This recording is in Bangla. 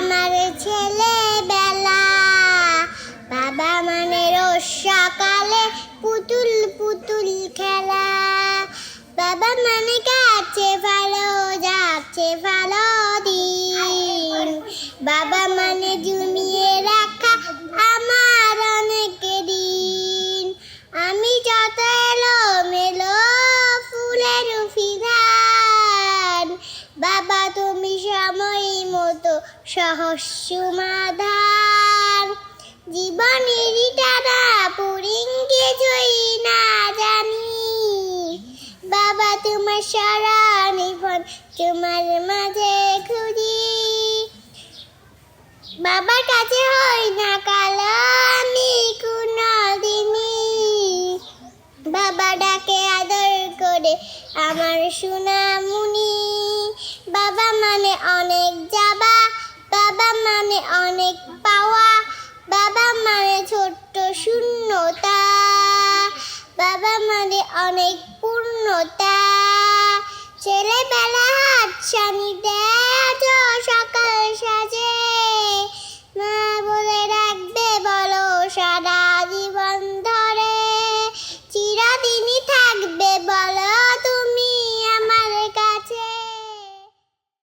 আমার ছেলেবেলা। বাবা মানে রোজ সকালে পুতুল পুতুল খেলা। বাবা মানে কাছে ভালো যাচ্ছে ভালো দিন। বাবা মানে জমিয়ে রাখা আমার অনেক দিন। আমি যত এলো মেলো ফুলের ফিদান। বাবা তুমি সময় মতো সহজ সমাধান। জীবনেরই টানা পুরিং কিছুই না জানি। বাবা তোমার সারা জীবন তোমার মাঝে খুঁজি। বাবার কাছে হই না কালো আমি কোনদিনই। বাবা ডাকে আদর করে আমার সোনামণি। বাবা মানে অনেক যাবা, বাবা মানে অনেক পাওয়া। বাবা মানে ছোট্ট শূন্যতা, বাবা মানে অনেক পূর্ণতা। ছেলেবেলা